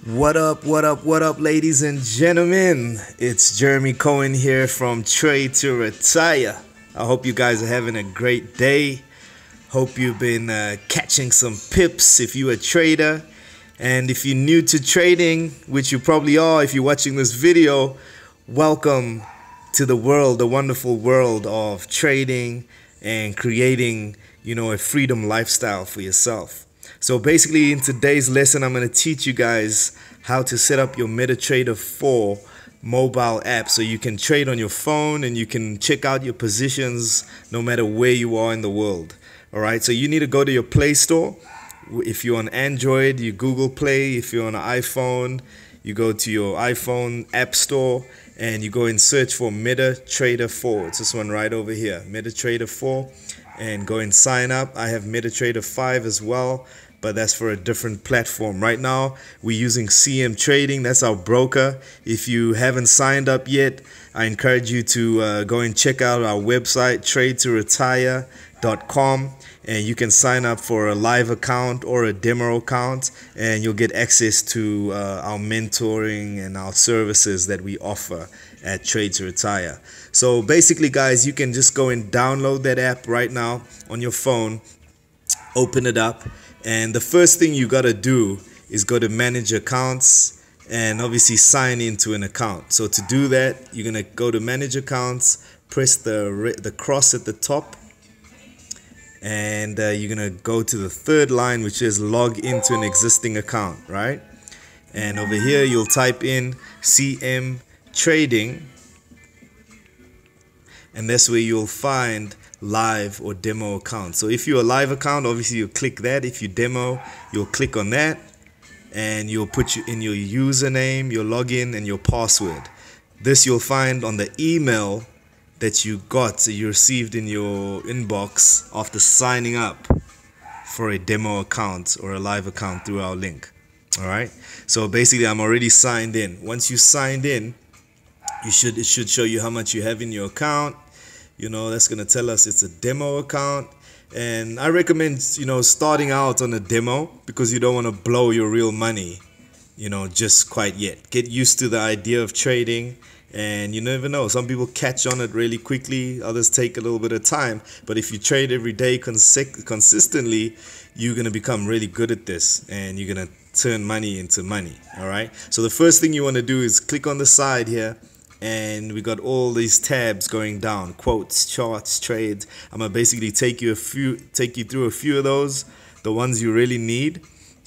What up, ladies and gentlemen? It's Jeremy Cohen here from Trade to Retire. I hope you guys are having a great day. Hope you've been catching some pips if you're a trader. And if you're new to trading, which you probably are if you're watching this video, welcome to the world, the wonderful world of trading and creating, a freedom lifestyle for yourself. So basically in today's lesson, I'm going to teach you guys how to set up your Metatrader 4 mobile app so you can trade on your phone and you can check out your positions no matter where you are in the world. All right, so you need to go to your Play Store. If you're on Android, you Google Play. If you're on an iPhone, you go to your iPhone App Store and you go and search for Metatrader 4. It's this one right over here, Metatrader 4, and go and sign up. I have Metatrader 5 as well, but that's for a different platform. Right now, we're using CM Trading. That's our broker. If you haven't signed up yet, I encourage you to go and check out our website, tradetoretire.com, and you can sign up for a live account or a demo account, and you'll get access to our mentoring and our services that we offer at Trade to Retire. So basically, guys, you can just go and download that app right now on your phone, open it up, and the first thing you got to do is go to manage accounts and obviously sign into an account. So to do that, you're going to go to manage accounts, press the cross at the top, and you're going to go to the third line, which is log into an existing account, right? And over here, you'll type in CM Trading, and that's where you'll find live or demo account. So if you're a live account, obviously you'll click that. If you demo, you'll click on that, and you'll put in your username, your login, and your password. This you'll find on the email that you received in your inbox after signing up for a demo account or a live account through our link. All right, so basically I'm already signed in. Once you signed in, it should show you how much you have in your account. That's going to tell us it's a demo account, and I recommend starting out on a demo because you don't want to blow your real money just quite yet. Get used to the idea of trading, and you never know, some people catch on it really quickly, others take a little bit of time. But if you trade every day consistently, you're going to become really good at this, and you're going to turn money into money. All right, so the first thing you want to do is click on the side here, and we got all these tabs going down: quotes, charts, trades. I'm gonna basically take you through a few of those, the ones you really need,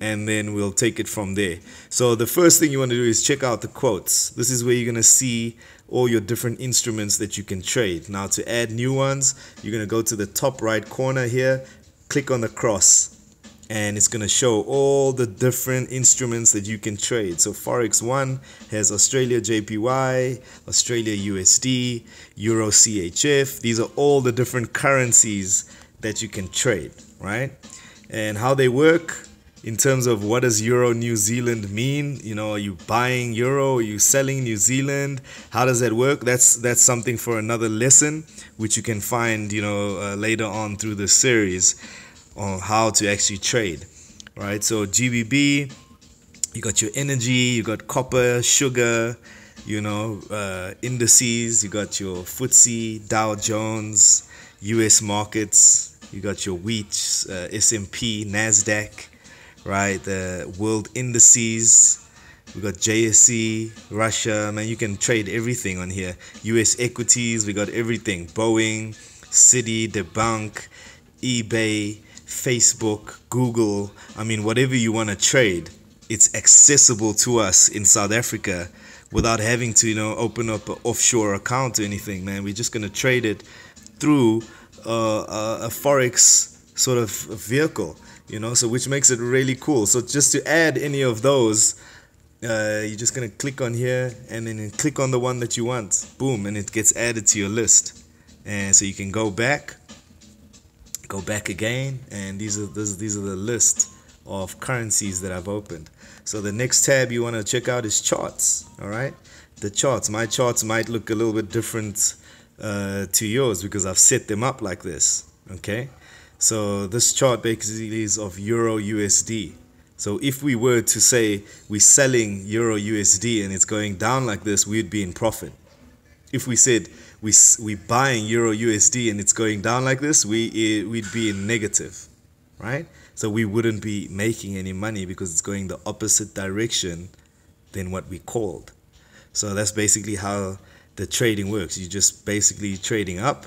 and then we'll take it from there. So the first thing you want to do is check out the quotes. This is where you're gonna see all your different instruments that you can trade. Now to add new ones, you're gonna go to the top right corner here, click on the cross, and it's going to show all the different instruments that you can trade. So Forex 1 has Australia JPY, Australia USD, Euro CHF. These are all the different currencies that you can trade, right? And how they work in terms of what does Euro New Zealand mean? Are you buying Euro? Are you selling New Zealand? How does that work? That's something for another lesson, which you can find later on through the series on how to actually trade, right? So GBP, you got your energy, you got copper, sugar, indices, you got your FTSE, Dow Jones, US markets, you got your wheat, S&P, NASDAQ, right? The world indices, we got JSE, Russia, man, you can trade everything on here. US equities, we got everything: Boeing, Citi, the bank, eBay, Facebook, Google. I mean, whatever you want to trade, it's accessible to us in South Africa without having to open up an offshore account or anything, man. We're just going to trade it through a Forex sort of vehicle, so which makes it really cool. So just to add any of those, you're just going to click on here and then click on the one that you want. Boom, and it gets added to your list. And so you can go back again, and these are the list of currencies that I've opened. So the next tab you want to check out is charts. All right, the charts. My charts might look a little bit different to yours because I've set them up like this. Okay, so this chart basically is of Euro USD. So if we were to say we're selling Euro USD and it's going down like this, we'd be in profit. If we said we buying Euro USD and it's going down like this, we'd be in negative, right? So we wouldn't be making any money because it's going the opposite direction than what we called. So that's basically how the trading works. You're just basically trading up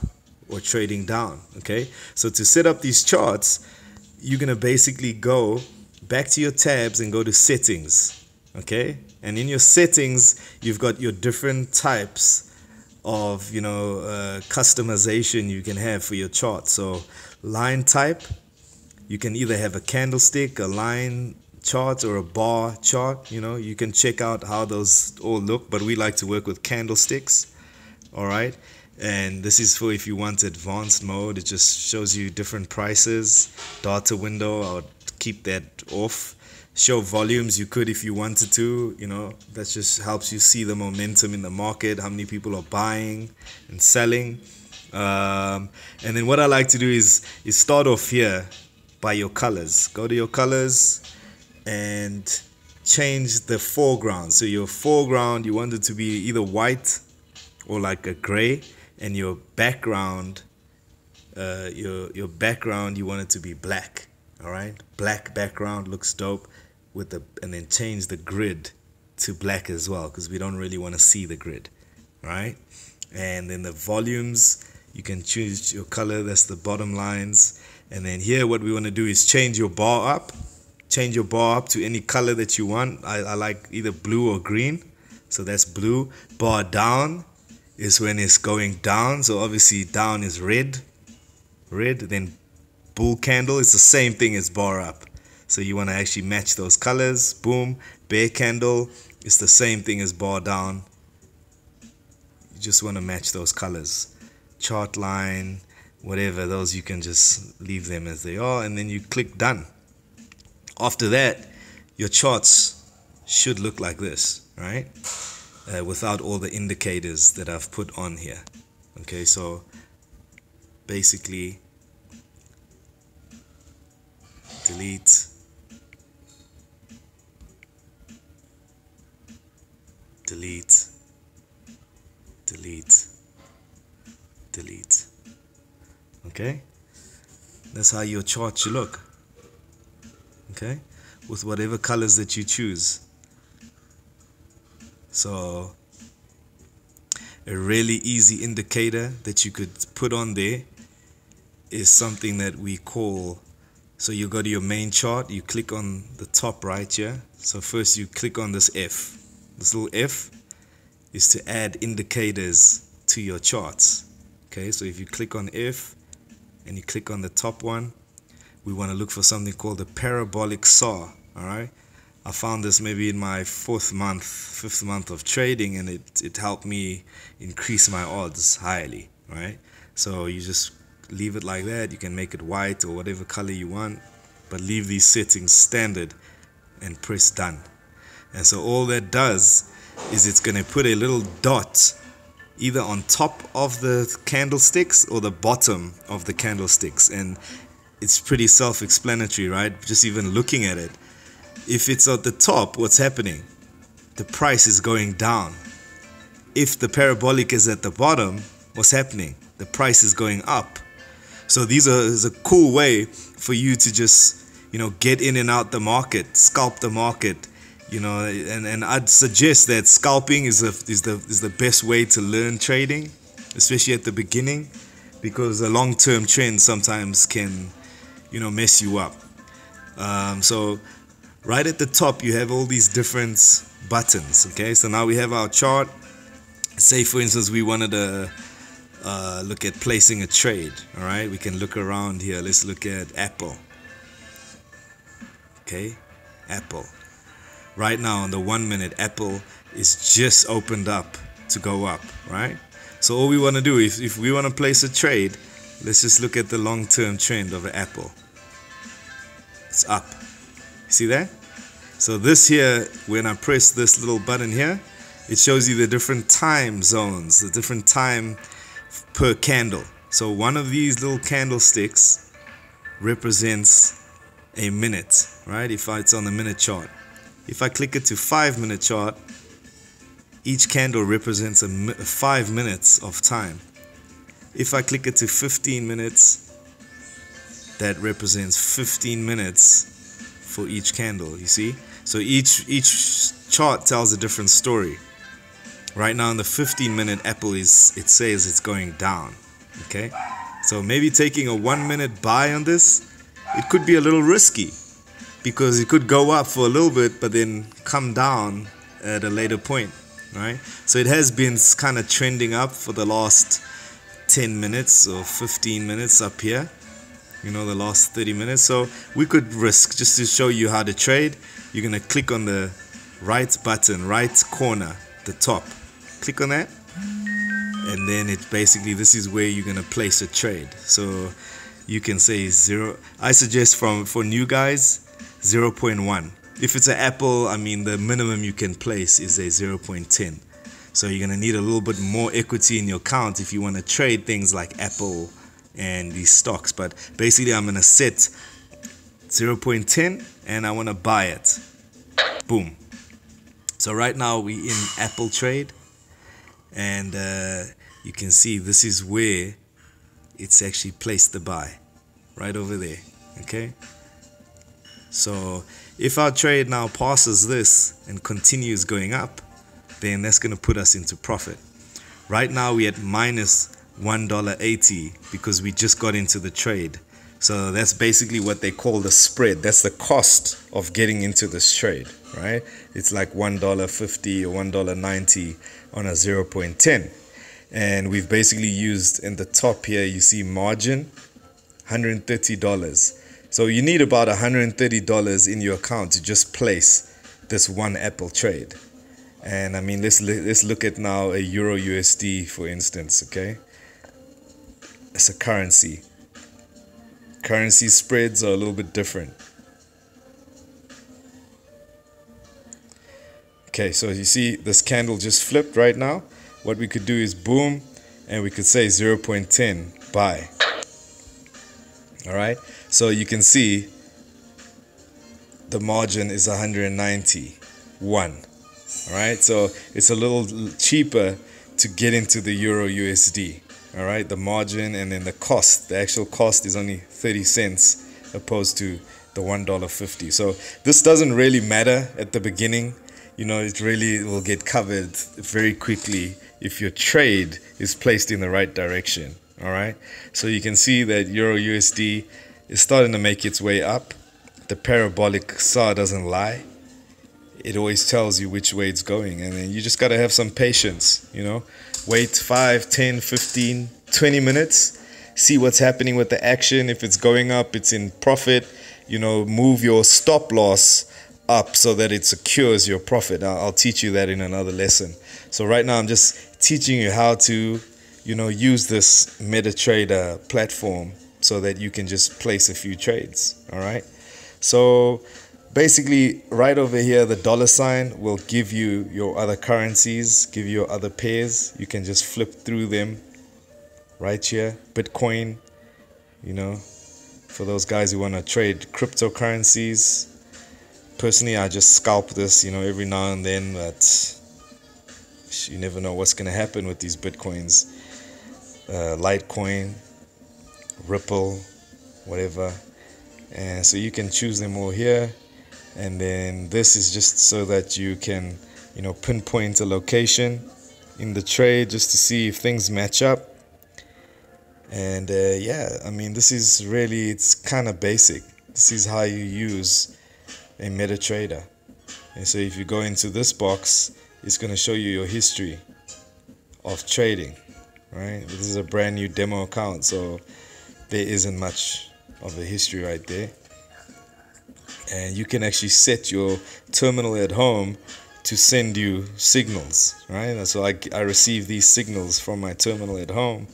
or trading down, okay? So to set up these charts, you're gonna basically go back to your tabs and go to settings, okay? And in your settings, you've got your different types of, customization you can have for your chart. So line type, you can either have a candlestick, a line chart, or a bar chart. You can check out how those all look, but we like to work with candlesticks. All right, and this is for if you want advanced mode. It just shows you different prices. Data window, I would keep that off. Show volumes, you could if you wanted to. That just helps you see the momentum in the market, how many people are buying and selling. And then what I like to do is start off here by your colors. Go to your colors and change the foreground. So your foreground, you want it to be either white or like a gray, and your background, your background, you want it to be black. All right, black background looks dope. And then change the grid to black as well, because we don't really want to see the grid, right? And then the volumes, you can choose your color. That's the bottom lines. And then here, what we want to do is change your bar up. Change your bar up to any color that you want. I like either blue or green, so that's blue. Bar down is when it's going down, so obviously down is red. Then bull candle is the same thing as bar up, so you want to actually match those colors. Boom. Bear candle is the same thing as bar down. You just want to match those colors. Chart line, whatever, those you can just leave them as they are, and then you click done. After that, your charts should look like this, right? Without all the indicators that I've put on here. Okay, so basically delete, delete, delete, delete. Okay, that's how your chart should look. Okay, with whatever colors that you choose. So a really easy indicator that you could put on there is something that we call, so you go to your main chart, you click on the top right here. So first you click on this F. This little F is to add indicators to your charts. Okay, so if you click on F and you click on the top one, we want to look for something called the parabolic saw. All right, I found this maybe in my fifth month of trading, and it helped me increase my odds highly, right? So you just leave it like that. You can make it white or whatever color you want, but leave these settings standard and press done. And so all that does is it's going to put a little dot either on top of the candlesticks or the bottom of the candlesticks, and it's pretty self-explanatory, right? Just even looking at it. If it's at the top, what's happening? The price is going down. If the parabolic is at the bottom, what's happening? The price is going up. So these is a cool way for you to just, get in and out the market, scalp the market, and I'd suggest that scalping is the best way to learn trading, especially at the beginning, because a long-term trend sometimes can, mess you up. So right at the top, you have all these different buttons. Okay, so now we have our chart. Say, for instance, we wanted to look at placing a trade. All right, we can look around here. Let's look at Apple. Okay, Apple. Right now, on the 1 minute, Apple is just opened up to go up. Right. So all we want to do, if we want to place a trade, let's just look at the long-term trend of Apple. It's up. See that? So this here, when I press this little button here, it shows you the different time zones, the different time per candle. So one of these little candlesticks represents a minute, right? If it's on the minute chart. If I click it to 5-minute chart, each candle represents 5 minutes of time. If I click it to 15 minutes, that represents 15 minutes for each candle, you see? So each chart tells a different story. Right now in the 15-minute Apple it says it's going down, okay? So maybe taking a 1-minute buy on this, it could be a little risky because it could go up for a little bit but then come down at a later point, right? So it has been kind of trending up for the last 10 minutes or 15 minutes up here, you know, the last 30 minutes. So we could risk, just to show you how to trade, you're going to click on the right button, right corner, the top. Click on that, and then it basically, this is where you're going to place a trade. So you can say 0. I suggest for new guys 0.1. If it's an Apple, I mean, the minimum you can place is a 0.10. So you're going to need a little bit more equity in your account if you want to trade things like Apple and these stocks. But basically I'm going to set 0.10 and I want to buy it. Boom. So right now we in Apple trade, and you can see this is where it's actually placed the buy, right over there. Okay, so if our trade now passes this and continues going up, then that's going to put us into profit. Right now we're at minus $1.80 because we just got into the trade. So that's basically what they call the spread. That's the cost of getting into this trade, right? It's like $1.50 or $1.90 on a 0.10. And we've basically used, in the top here, you see margin, $130. So you need about $130 in your account to just place this one Apple trade. And I mean, let's look at now a Euro USD, for instance, okay? It's a currency. Currency spreads are a little bit different. Okay, so you see this candle just flipped right now. What we could do is boom, and we could say 0.10 buy. All right, so you can see the margin is 191. All right, so it's a little cheaper to get into the Euro USD. All right, the margin and then the cost, the actual cost is only 30 cents opposed to the $1.50. So this doesn't really matter at the beginning. You know, it really will get covered very quickly if your trade is placed in the right direction. All right, so you can see that Euro USD is starting to make its way up. The parabolic saw doesn't lie. It always tells you which way it's going, and then you just got to have some patience, you know. Wait 5, 10, 15, 20 minutes, see what's happening with the action. If it's going up, it's in profit, you know, move your stop loss up so that it secures your profit. I'll teach you that in another lesson. So right now I'm just teaching you how to, you know, use this Metatrader platform so that you can just place a few trades. All right, so basically right over here the dollar sign will give you your other currencies, give you your other pairs. You can just flip through them right here. Bitcoin, you know, for those guys who want to trade cryptocurrencies. Personally, I just scalp this, you know, every now and then, but you never know what's going to happen with these Bitcoins. Litecoin, Ripple, whatever. And so you can choose them all here. And then this is just so that you can, you know, pinpoint a location in the trade just to see if things match up. And yeah, I mean, this is really, it's kind of basic. This is how you use a Metatrader. And so if you go into this box, it's going to show you your history of trading, right? This is a brand new demo account, so there isn't much of a history right there. And you can actually set your terminal at home to send you signals, right? So I receive these signals from my terminal at home,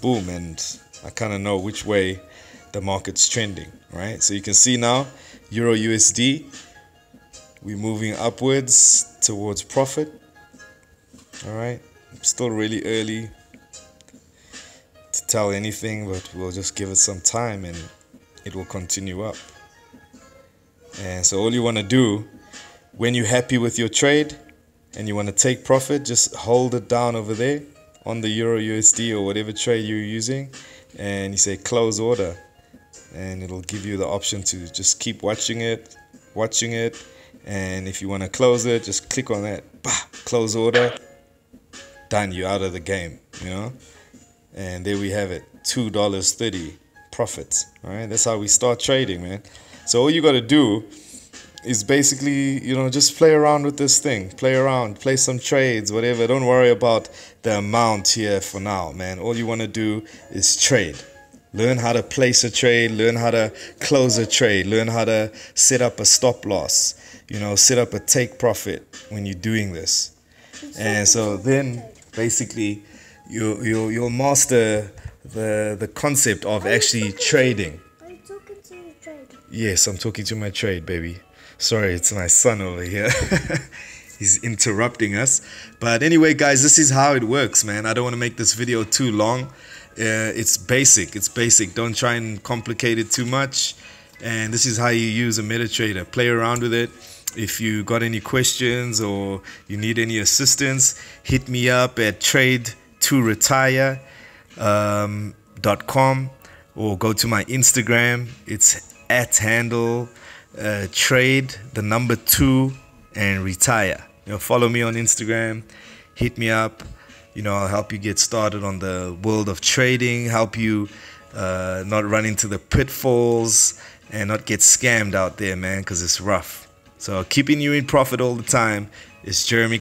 boom, and I kind of know which way the market's trending, right? So you can see now Euro USD, we're moving upwards towards profit. All right, still really early to tell anything, but we'll just give it some time and it will continue up. And so all you want to do when you're happy with your trade and you want to take profit, just hold it down over there on the Euro USD or whatever trade you're using, and you say close order, and it'll give you the option to just keep watching it, and if you want to close it, just click on that, close order, done, you're out of the game, you know. And there we have it, $2.30 profits. All right, that's how we start trading, man. So all you got to do is basically, you know, just play around with this thing. Play around, play some trades, whatever. Don't worry about the amount here for now, man. All you want to do is trade. Learn how to place a trade, learn how to close a trade, learn how to set up a stop loss, you know, set up a take profit when you're doing this. And so then basically you'll master the concept of actually trading. Are you talking to your trade? Yes, I'm talking to my trade, baby. Sorry, it's my son over here. He's interrupting us. But anyway, guys, this is how it works, man. I don't want to make this video too long. It's basic. It's basic. Don't try and complicate it too much. And this is how you use a Metatrader. Play around with it. If you got any questions or you need any assistance, hit me up at trade2retire.com or go to my Instagram. It's @handle trade 2 and retire. You know, follow me on Instagram, hit me up. You know, I'll help you get started on the world of trading, help you not run into the pitfalls and not get scammed out there, man, because it's rough. So keeping you in profit all the time is Jeremy.